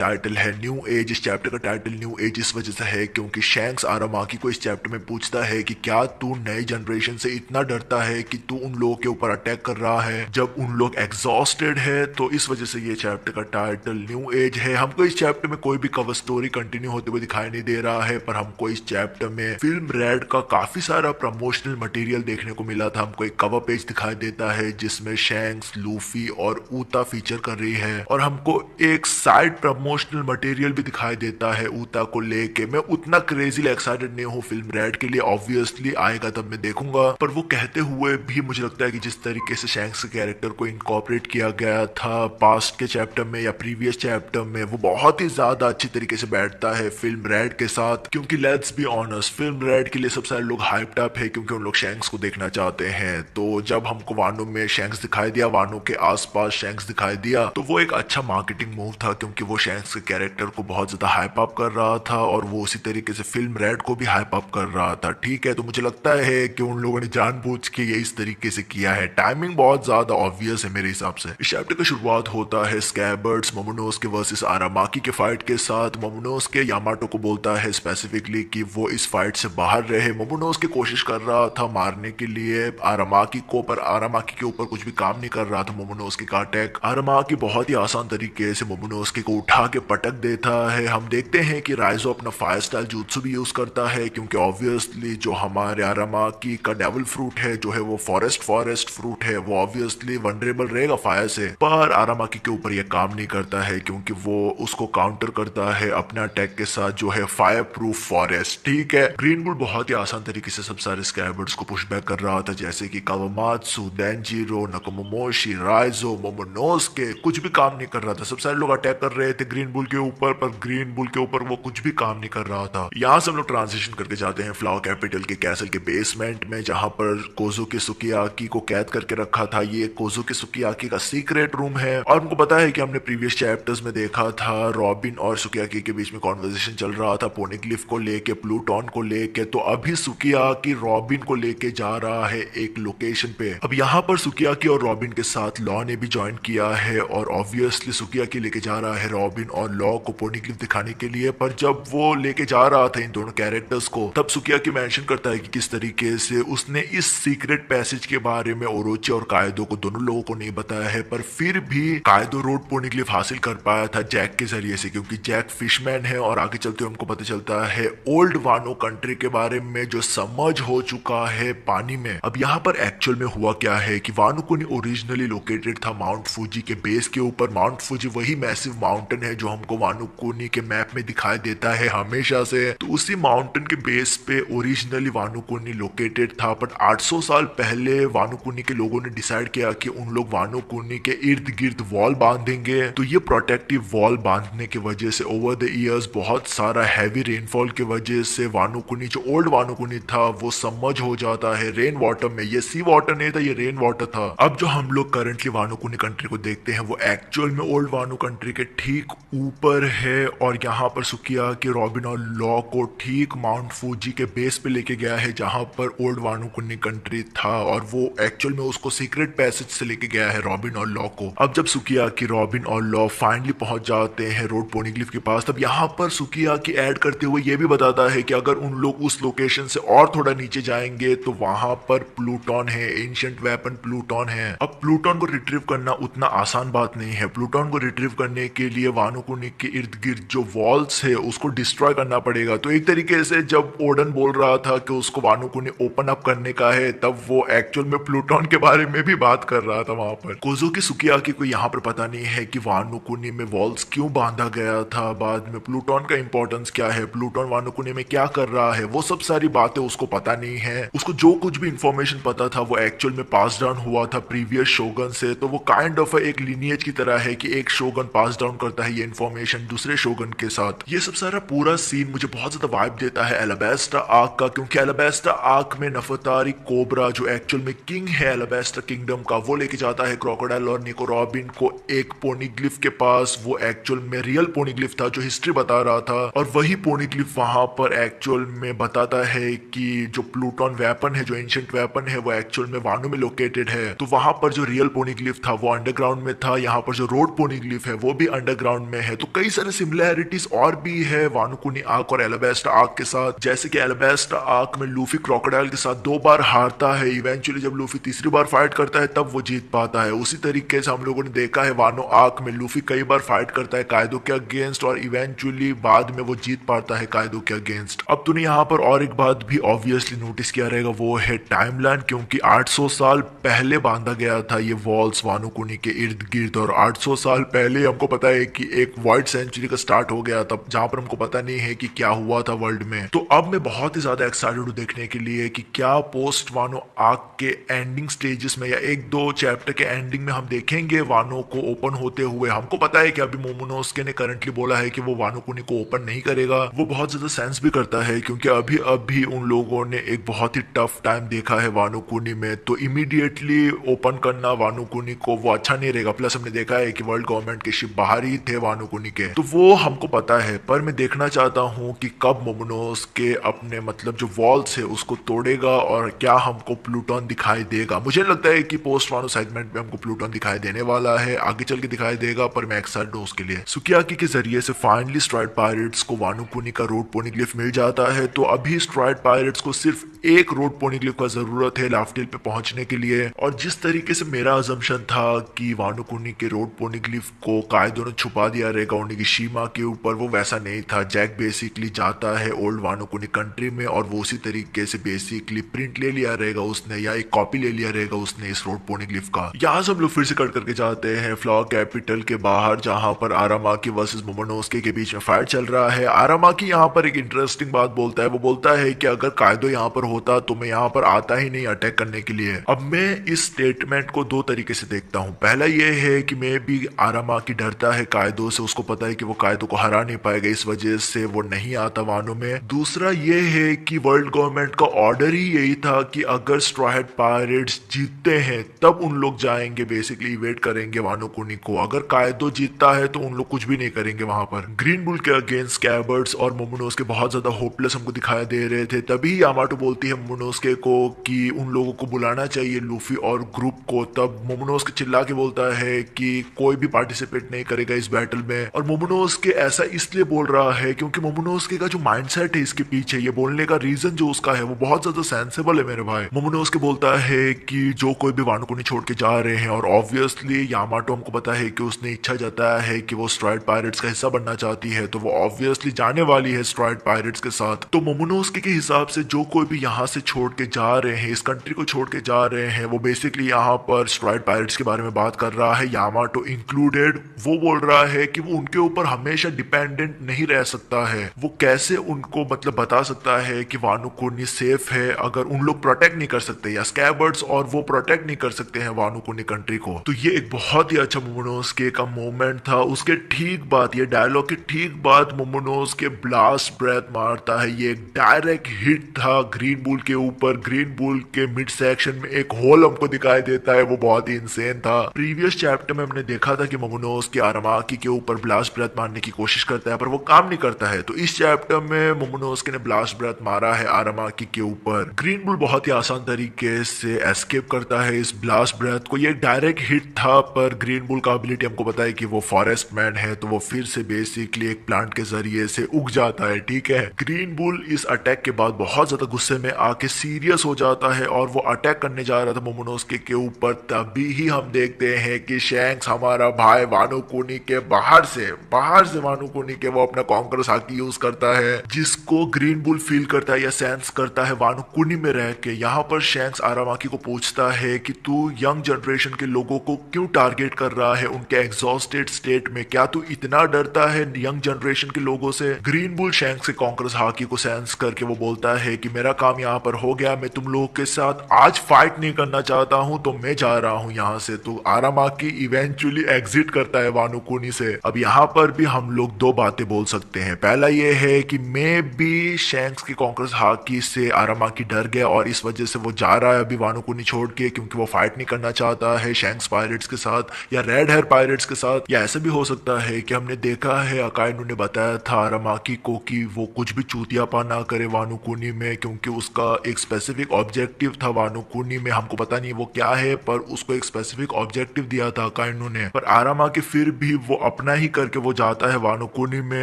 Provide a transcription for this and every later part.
Title है new age. इस chapter का टाइटल न्यू एज इस वजह से है क्योंकि शैंक्स आरामाकी को इस चैप्टर में पूछता है कि क्या तू नई जनरेशन से इतना डरता है कि तू उन लोगों के ऊपर अटैक कर रहा है जब उन लोग एग्जॉस्टेड है। तो इस वजह से ये चैप्टर का टाइटल न्यू एज है। हमको इस चैप्टर में कोई भी कवर स्टोरी कंटिन्यू होते हुए दिखाई नहीं दे रहा है, पर हमको इस चैप्टर में फिल्म रेड का काफी सारा प्रमोशनल मटेरियल देखने को मिला था। हमको एक कवर पेज दिखाई देता है जिसमें शैंक्स, लूफी और ऊता फीचर कर रही है, और हमको एक साइड प्रमोशनल मटेरियल भी दिखाई देता है ऊता को लेके। मैं उतना क्रेजीली एक्साइटेड नहीं हूँ फिल्म रेड के लिए, ऑब्वियसली आएगा तब मैं देखूंगा। पर वो कहते हुए भी मुझे लगता है कि जिस तरीके से शैंक्स के कैरेक्टर को इनकॉर्पोरेट किया गया था पास्ट के चैप्टर में या प्रीवियस चैप्टर में, वो बहुत ही ज्यादा अच्छी तरीके से बैठता है फिल्म रेड के साथ। क्योंकि let's be honest, film red के लिए सब सारे लोग हाइप्ड अप है क्योंकि उन लोग शैंक्स को देखना चाहते हैं। तो जब हमको वानो में शैंक्स दिखाई दिया, वानो के आसपास शैंक्स दिखाई दिया, तो वो एक अच्छा मार्केटिंग मूव था क्योंकि वो शैंक्स के कैरेक्टर को बहुत ज्यादा हाइप अप कर रहा था और वो उसी तरीके से फिल्म रेड को भी हाइप अप कर रहा था। ठीक है, तो मुझे लगता है कि उन लोगों ने जानबूझ के ये इस तरीके से किया है। टाइमिंग बहुत ज्यादा ऑब्वियस है मेरे हिसाब से। इस चैप्टर की शुरुआत होता है स्कैबर्ड्स मोमोनोस के वर्सेस आरामाकी के फाइट के साथ। मोमोनोस के यामाटो को बोलता है स्पेसिफिकली कि वो इस फाइट से बाहर रहे। मोमोनोस की कोशिश कर रहा था मारने के लिए आरामाकी को, पर आरामाकी के ऊपर कुछ भी काम नहीं कर रहा था मोमोनोस्की का अटैक। आरामाकी बहुत ही आसान तरीके से मोमोनोस्की को उठा के पटक देता है। हम देखते हैं कि राइजो अपना फायर स्टाइल jutsu भी यूज करता है क्योंकि ऑब्वियसली जो हमारे आरामाकी का डेविल फ्रूट है जो है वो फॉरेस्ट फ्रूट है, वो ऑब्वियसली वनरेबल रहेगा फायर से। पर आरामाकी के ऊपर ये काम नहीं करता है क्योंकि वो उसको काउंटर करता है अपने अटैक के साथ जो है फायर प्रूफ फॉरेस्ट। ठीक है, ग्रीन बुल बहुत ही आसान तरीके से सब सारे स्कैबर्ड्स को पुश बैक कर रहा था, जैसे कि कावामात्सु, डेंजिरो, नकोमोमोशी, राइजो, मोमोनोस्के कुछ भी काम नहीं कर रहा था। सब सारे लोग अटैक कर रहे थे ग्रीन बुल के ऊपर, पर ग्रीन बुल के ऊपर वो कुछ भी काम नहीं कर रहा था। यहाँ से हम लोग ट्रांजिशन करके जाते हैं फ्लावर कैपिटल के कैसल के बेसमेंट में, जहां पर कोजुकी सुकियाकी को कैद करके रखा था। ये कोजुकी सुकियाकी का सीक्रेट रूम है, और हमको पता है कि हमने प्रीवियस चैप्टर्स में देखा था रॉबिन और सुकियाकी के बीच में कॉन्वर्सेशन चल रहा था पोनिग्लिफ को लेके, प्लूटॉन को लेके। तो अभी सुकियाकी रॉबिन को लेके जा रहा है एक लोकेशन पे। अब यहाँ पर सुकियाकी और रॉबिन के साथ लॉ ने भी ज्वाइन किया है, और ऑब्वियसली सुकियाकी लेके जा रहा है रॉबिन और लॉ को पोनिग्लिफ दिखाने के लिए। पर जब वो लेके जा रहा था इन दोनों कैरेक्टर्स को, तब सुकियाकी मेंशन करता है कि किस तरीके से उसने इस सीक्रेट पैसेज के बारे में ओरोची और कायदो को दोनों लोगों को नहीं बताया है, पर फिर भी कायदो रोड पोनिग्लिफ हासिल कर पाया था जैक के जरिए से, क्योंकि जैक फिशमैन है। और आगे चलते हुए हमको पता चलता है ओल्ड वानो कंट्री के बारे में जो समझ हो चुका है पानी में। अब यहाँ पर एक्चुअल में हुआ क्या है कि वानो कुनी ओरिजिनली लोकेटेड था माउंट फूजी के बेस के ऊपर। माउंट फूजी वही मैसिव माउंटेन है जो हमको वानो कुनी के मैप में दिखाई देता है हमेशा से। तो उसी माउंटेन के बेस पे ओरिजिनली वानो कुनी लोकेटेड था, बट 800 साल पहले वानो कुनी के लोगों ने डिसाइड किया कि उन लोग वानो कुनी के इर्द गिर्द वॉल बांधेंगे। तो ये प्रोटेक्टिव वॉल बांधने की वजह से ओवर द ईयर्स बहुत सारा हैवी रेनफॉल की वजह से वानो कुनी जो ओल्ड वानो कुनी था वो सबमर्ज हो जाता है रेन वाटर में। ये सी वाटर नहीं था, ये रेन वाटर था। अब जो हम लोग करंटली वानो कुनी कंट्री को देखते हैं वो एक्चुअल में ओल्ड वानो कंट्री के ठीक ऊपर है, और यहाँ पर सुकिया के रॉबिन और लॉ को ठीक माउंट फूजी के बेस पे लेके गया है जहां पर ओल्ड वानो कुनी कंट्री था, और वो एक्चुअल में उसको सीक्रेट पैसेज से लेके गया है रॉबिन और लॉ को। अब जब सुकिया की रॉबिन और लॉ फाइनली पहुंच जाते हैं रोड पोनिग्लिफ के पास, तब यहाँ पर सुकिया की ऐड करते हुए ये भी बताता है कि अगर उन लोग उस लोकेशन से और थोड़ा नीचे जाएंगे तो वहां पर प्लूटॉन है, एंशिएंट वेपन प्लूटॉन है। अब प्लूटॉन को रिट्रीव करना उतना आसान बात नहीं है। प्लूटॉन को रिट्रीव करने के लिए वानो कुनी के इर्द गिर्द जो वॉल्स है उसको डिस्ट्रॉय करना पड़ेगा। तो एक तरीके से जब ओडन बोल रहा था कि उसको वानो कुनी ओपन अप करने का है, तब वो एक्चुअल में प्लूटॉन के बारे में भी बात कर रहा था वहां पर। कोजुकी सुकियाकी को यहाँ पर पता नहीं है कि वानो कुनी में वॉल्स क्यों बांधा गया था, बाद में प्लूटॉन का इंपॉर्टेंस क्या है, प्लूटॉन वानो कुनी में क्या कर रहा है, वो सब सारी बातें उसको पता नहीं है। उसको जो कुछ भी इंफॉर्मेशन पता था वो एक्चुअल में पास डाउन हुआ था प्रीवियस शोगन से। तो वो काइंड ऑफ एक लिनियज की तरह है कि एक शोगन पास डाउन करता है ये इंफॉर्मेशन दूसरे शोगन के साथ। ये सब सारा पूरा सीन मुझे बहुत ज्यादा वाइब देता है एलाबास्टा आर्क का, क्योंकि एलाबास्टा आर्क में नफतारी कोबरा जो एक्चुअल में किंग है एलाबास्टा किंगडम का, वो लेके जाता है क्रोकोडाइल और निको रॉबिन को एक पोनिग्लिफ के पास। वो एक्चुअल में रियल पोनिग्लिफ था जो हिस्ट्री बता रहा था, और वही पोनिग्लिफ वहां पर एक्चुअल में बताता है कि जो प्लूटॉन वेपन है, जो एंशिएंट वेपन है, वो एक्चुअल में वानो में लोकेटेड है। तो वहां पर जो रियल पोनिग्लिफ था वो अंडरग्राउंड में था, यहाँ पर जो रोड पोनिग्लिफ है वो भी अंडरग्राउंड में में है। तो कई सारे सिमिलैरिटीज और भी है वानो कुनी आर्क और एलाबास्टर आर्क के साथ, जैसे कि एलाबास्टर आर्क में लूफी क्रोकोडाइल के साथ 2 बार हारता है, इवेंचुअली जब लूफी तीसरी बार फाइट करता है तब वो जीत पाता है। उसी तरीके से हम लोगों ने देखा है वानो आर्क में लूफी कई बार फाइट करता है कायदो के अगेंस्ट और इवेंचुअली बाद में वो जीत पाता है कायदो के अगेंस्ट। अब तूने यहाँ पर और एक बात भी ऑब्वियसली नोटिस किया रहेगा, वो है टाइमलाइन, क्योंकि 800 साल पहले बांधा गया था ये वॉल्स वानो कुनी के इर्द गिर्द, और 800 साल पहले हमको पता है कि एक वाइट सेंचुरी का स्टार्ट हो गया था जहां पर हमको पता नहीं है कि क्या हुआ था वर्ल्ड में। तो अब मैं बहुत ही ज्यादा एक्साइटेड हूँ देखने के लिए कि क्या पोस्ट वानो आर्क के एंडिंग स्टेजेस में या 1-2 चैप्टर के एंडिंग में हम देखेंगे वानो को ओपन होते हुए। हमको पता है कि अभी मोमोनोस्के ने करंटली बोला है कि वो वानो कुनी को ओपन नहीं करेगा, वो बहुत ज्यादा सेंस भी करता है क्योंकि अभी अभी उन लोगों ने एक बहुत ही टफ टाइम देखा है वानो कुनी में, तो इमीडिएटली ओपन करना वानो कुनी को वो अच्छा नहीं रहेगा। प्लस हमने देखा है कि वर्ल्ड गवर्नमेंट के शिप बाहर ही थे वानो कुनी के, तो वो हमको पता है। पर मैं देखना चाहता हूँ कि कब मोमोनोस्के अपने मतलब जो वॉल्स है उसको तोड़ेगा और क्या हमको प्लूटोन दिखाई देगा। मुझे लगता है कि पोस्ट वानो सेगमेंट में हमको प्लूटोन दिखाई देने वाला है, आगे चल के दिखाई देगा, पर मैं एक्साइटेड हूँ उसके लिए। सुकियाकी के जरिए से फाइनली स्ट्राइड पायरेट्स को वानो कुनी का रोड पोनीग्लिफ मिल जाता है, तो अभी स्ट्राइड पायरेट्स को सिर्फ एक रोड पोनीग्लिफ का जरूरत है लाफ्टेल पे पहुंचने के लिए। और जिस तरीके से मेरा अजम्पशन था कि वानो कुनी के रोड पोनीग्लिफ को कायदो ने छुपा दिया रहेगा ओनिगिशिमा के ऊपर, वो वैसा नहीं था। जैक बेसिकली जाता है ओल्ड वानो कुनी कंट्री में और वो उसी तरीके से बेसिकली प्रिंट ले लिया रहेगा उसने, या एक कॉपी ले लिया रहेगा उसने इस रोड पोनीग्लिफ का। यहाँ से हम लोग फिर से कट करके जाते हैं फ्लॉ कैपिटल के बाहर, जहां पर आरामाकी वर्सेस मोमोनोस्के के बीच में फाइट चल रहा है। आरामाकी यहाँ पर एक इंटरेस्टिंग बात बोलता है, वो बोलता है कि अगर कायदो यहाँ पर होता तो मैं यहाँ पर आता ही नहीं अटैक करने के लिए। अब मैं इस स्टेटमेंट को 2 तरीके से देखता हूँ। पहला ये है कि मैं भी आरामाकी डरता है कायदो से, उसको पता है कि वो कायदो को हरा नहीं पाएगा, इस वजह से वो नहीं आता वानो में। दूसरा ये है कि वर्ल्ड गवर्नमेंट का ऑर्डर ही यही था कि अगर स्ट्रॉ हैट पायरेट्स जीतते हैं तब उन लोग जाएंगे, बेसिकली वेट करेंगे वानो कुनी को। अगर कायदो जीतता है तो उन लोग कुछ भी नहीं करेंगे वहां पर। ग्रीन बुल के अगेंस्ट स्कैबर्ड्स और मोमोनोस्के बहुत ज्यादा होपलेस हमको दिखाई दे रहे थे, तभी यामाटो बोलती है मोमोनोस्के को कि उन लोगों को बुलाना चाहिए लूफी और ग्रुप को। तब मोमोनोस्के चिल्ला के बोलता है कि कोई भी पार्टिसिपेट नहीं करेगा इस बैटल में, और मोमोनोस्के ऐसा इसलिए बोल रहा है क्योंकि मोमोनोस्के का जो माइंडसेट है इसके पीछे, ये बोलने का रीजन जो उसका है वो बहुत ज्यादा सेंसेबल है मेरे भाई। मोमोनोस्के बोलता है कि जो कोई भी वानो कुनी छोड़ के जा रहे हैं, और ऑब्वियसली यामाटो हमको पता है कि उसने इच्छा जताया है कि वो स्ट्राइड पायरेट्स का हिस्सा बनना चाहती है, तो वो ऑब्वियसली जाने वाली है स्ट्राइड पायरेट्स के साथ। तो मोमोनोस्के के हिसाब से जो कोई भी यहाँ से छोड़ के जा रहे हैं, इस कंट्री को छोड़ के जा रहे हैं, वो बेसिकली यहाँ पर स्ट्राइड पायरेट्स के बारे में बात कर रहा है, यामाटो इंक्लूडेड। वो बोल रहा है कि वो उनके ऊपर हमेशा डिपेंडेंट नहीं रह सकता है, वो कैसे उनको मतलब बता सकता है कि वानो कुनी सेफ है अगर उन लोग प्रोटेक्ट नहीं कर सकते, या स्कैबर्ड्स और वो प्रोटेक्ट नहीं कर सकते हैं वानो कुनी कंट्री को। तो ये एक बहुत ही अच्छा मोमोनोस्के का मोमेंट था। उसके ठीक बाद, ये डायलॉग के ठीक बाद मोमोनोस्के ब्लास्ट ब्रेथ मारता है, ये एक डायरेक्ट हिट था ग्रीन बुल के ऊपर। ग्रीन बुल के मिड सेक्शन में एक होल हमको दिखाई देता है, वो बहुत ही इंसेन था। प्रीवियस चैप्टर में हमने देखा था कि मोमोनोस्के आरामाकी के ऊपर ब्लास्ट ब्रेथ मारने की कोशिश करता है पर वो काम नहीं करता है, तो इस चैप्टर में मोमोनोस्के ने ब्लास्ट ब्रेथ मारा है आरामाकी के ऊपर। ग्रीन बुल बहुत ही आसान तरीके से एस्केप करता है इस ब्लास्ट ब्रेथ को। ये डायरेक्ट हिट था, पर ग्रीन बुल का एबिलिटी हमको पता है कि वो फॉरेस्ट मैन है, तो वो फिर से बेसिकली एक प्लांट के जरिए से उग जाता है, ठीक है। ग्रीन बुल इस अटैक के बाद बहुत ज्यादा गुस्से में आके सीरियस हो जाता है और वो अटैक करने जा रहा था मोमोनोस्के के ऊपर। तभी ही हम देखते हैं कि शैंक्स हमारा भाई वानो कुनी के बाहर से वानो कुनी के वो अपना कॉन्करस हाकी यूज करता है, जिसको ग्रीन बुल फील करता है या सेंस करता है वानो कुनी में रह के। यहाँ पर शैंक्स आरामाकी को पूछता है कि तू यंग जनरेशन के लोगों को क्यों टारगेट कर रहा है उनके एग्जॉस्टेड स्टेट में, क्या तू इतना डरता है यंग जनरेशन के लोगों से। ग्रीन बुल शैंक्स के कॉन्करस हाकी को सेंस करके वो बोलता है कि मेरा काम यहाँ पर हो गया, मैं तुम लोगों के साथ आज फाइट नहीं करना चाहता हूँ, तो मैं जा रहा हूँ यहाँ से। तो आरामाकी इवेंचुअली एग्जिट करता है वानो कुनी से। अब यहाँ पर भी हम लोग 2 बातें बोल सकते हैं। पहला ये है कि मैं भी शैंक्स के कॉन्करस हाकी से आरामाकी डर गया और इस वजह से वो जा रहा है अभी वानो कुनी छोड़ के, क्योंकि वो फाइट नहीं करना चाहता है शैंक्स पायरेट्स के साथ या रेड हेयर पायरेट्स के साथ। या ऐसा भी हो सकता है कि हमने देखा है अकाइनो ने बताया था आरामाकी को कि वो कुछ भी चूतियापा ना करे वानो कुनी में, क्योंकि उसका एक स्पेसिफिक ऑब्जेक्टिव था वानो कुनी में। हमको पता नहीं वो क्या है, पर उसको एक स्पेसिफिक ऑब्जेक्टिव दिया था अकाइनो ने। पर आरामाकी फिर भी वो अपना ही करके वो जाता है वानो कुनी में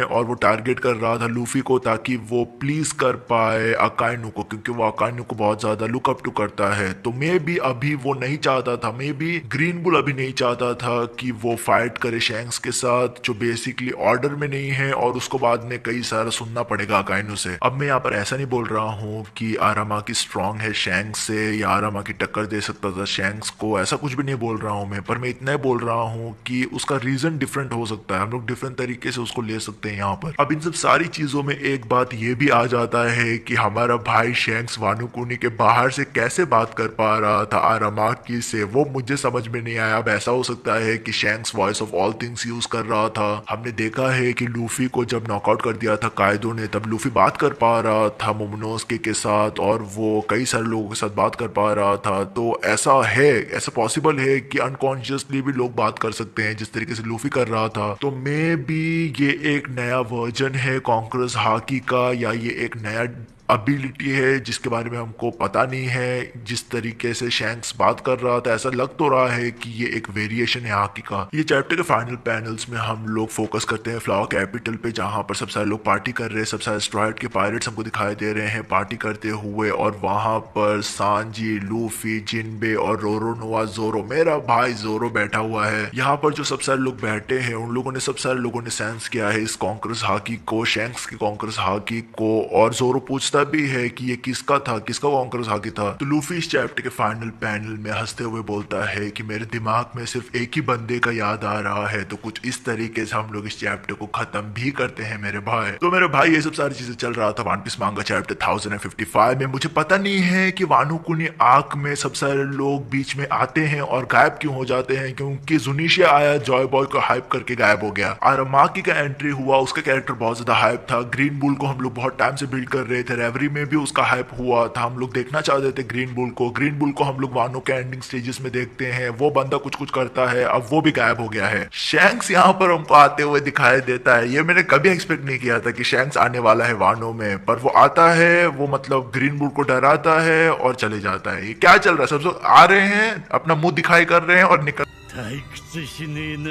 और वो टारगेट कर रहा था लूफी को ताकि वो प्लीज कर पाए अकाइनु को, क्योंकि वो अकाइनु को बहुत ज्यादा लुक अप टू करता है। तो मे भी अभी वो नहीं चाहता था, मे भी ग्रीन बुल अभी नहीं चाहता था कि वो फाइट करे शैंक्स के साथ जो बेसिकली ऑर्डर में नहीं है, और उसको बाद में कई सारा सुनना पड़ेगा अकाइनु से। अब मैं यहाँ पर ऐसा नहीं बोल रहा हूँ कि आरामाकी स्ट्रांग है शैंक्स से या आरामाकी टक्कर दे सकता था शैंक्स को, ऐसा कुछ भी नहीं बोल रहा हूँ मैं, पर मैं इतना ही बोल रहा हूँ कि उसका रीजन डिफरेंट हो सकता है, हम लोग डिफरेंट तरीके से उसको ले सकते हैं यहाँ पर। अब इन सब सारी चीजों में एक बात ये भी आ जाता है कि हमारा भाई शैंक्स वानो कुनी के बाहर से कैसे बात कर पा रहा था आरामाकी से, वो मुझे समझ में नहीं आया। अब ऐसा हो सकता है कि shanks voice of all things use कर रहा था। हमने देखा है कि लूफी को जब नॉकआउट कर दिया था कायदो ने, तब लूफी बात कर पा रहा था मोमोनोसके के साथ और वो कई सारे लोगों के साथ बात कर पा रहा था। तो ऐसा है, ऐसा पॉसिबल है कि अनकॉन्शियसली भी लोग बात कर सकते हैं जिस तरीके से लूफी कर रहा था। तो मे बी ये एक नया वर्जन है कॉन्करर्स हाकी का, या ये एक नया एबिलिटी है जिसके बारे में हमको पता नहीं है। जिस तरीके से शैंक्स बात कर रहा था ऐसा लग तो रहा है कि ये एक वेरिएशन है हाकी का। ये चैप्टर के फाइनल पैनल्स में हम लोग फोकस करते हैं फ्लावर कैपिटल पे, जहां पर सब सारे लोग पार्टी कर रहे हैं, सब सारे एस्ट्रॉयड के पायरेट्स हमको दिखाई दे रहे हैं पार्टी करते हुए, और वहां पर सांजी, लूफी, जिनबे और रोरोनोआ जोरो, मेरा भाई जोरो बैठा हुआ है। यहाँ पर जो सब सारे लोग बैठे हैं उन लोगों ने, सब सारे लोगों ने सेंस किया है इस कॉन्करर्स हाकी को, शैंक्स के कॉन्करर्स हाकी को, और जोरो पूछता भी है कि ये किसका था, किसका कॉन्करर्स हाकी था। तो लूफी इस चैप्टर के फाइनल पैनल में हंसते हुए बोलता है कि मेरे दिमाग में सिर्फ एक ही बंदे का याद आ रहा है। तो कुछ इस तरीके से हम लोग इस चैप्टर को खत्म भी करते हैं मेरे भाई। तो मेरे भाई ये सब सारी चीजें चल रहा था वन पीस मांगा चैप्टर 1055 में। मुझे पता नहीं है कि वानो कुनी आर्क में सब सारे लोग बीच में आते हैं और गायब क्यों हो जाते हैं, क्योंकि जुनिशिया आया, जॉय बॉय को हाइप करके गायब हो गया। आरामाकी का एंट्री हुआ, उसका कैरेक्टर बहुत ज्यादा हाइप था। ग्रीन बुल को हम लोग बहुत टाइम से बिल्ड कर रहे थे, रेवरी में भी उसका हाइप हुआ था, हम लोग देखना चाहते थे ग्रीन बुल को। ग्रीन बुल को हम लोग वानो के एंडिंग स्टेजेस में देखते हैं, वो बंदा कुछ कुछ करता है, अब वो भी गायब हो गया है। शैंक्स यहाँ पर हमको आते हुए दिखाई देता है, ये मैंने कभी एक्सपेक्ट नहीं किया था कि शैंक्स आने वाला है वानो में, पर वो आता है, वो मतलब ग्रीन बुल को डराता है और चले जाता है। ये क्या चल रहा है, सब लोग आ रहे हैं, अपना मुंह दिखाई कर रहे हैं और निकल। 退屈しねえな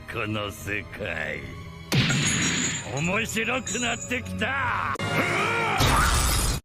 この世界面白くなってきた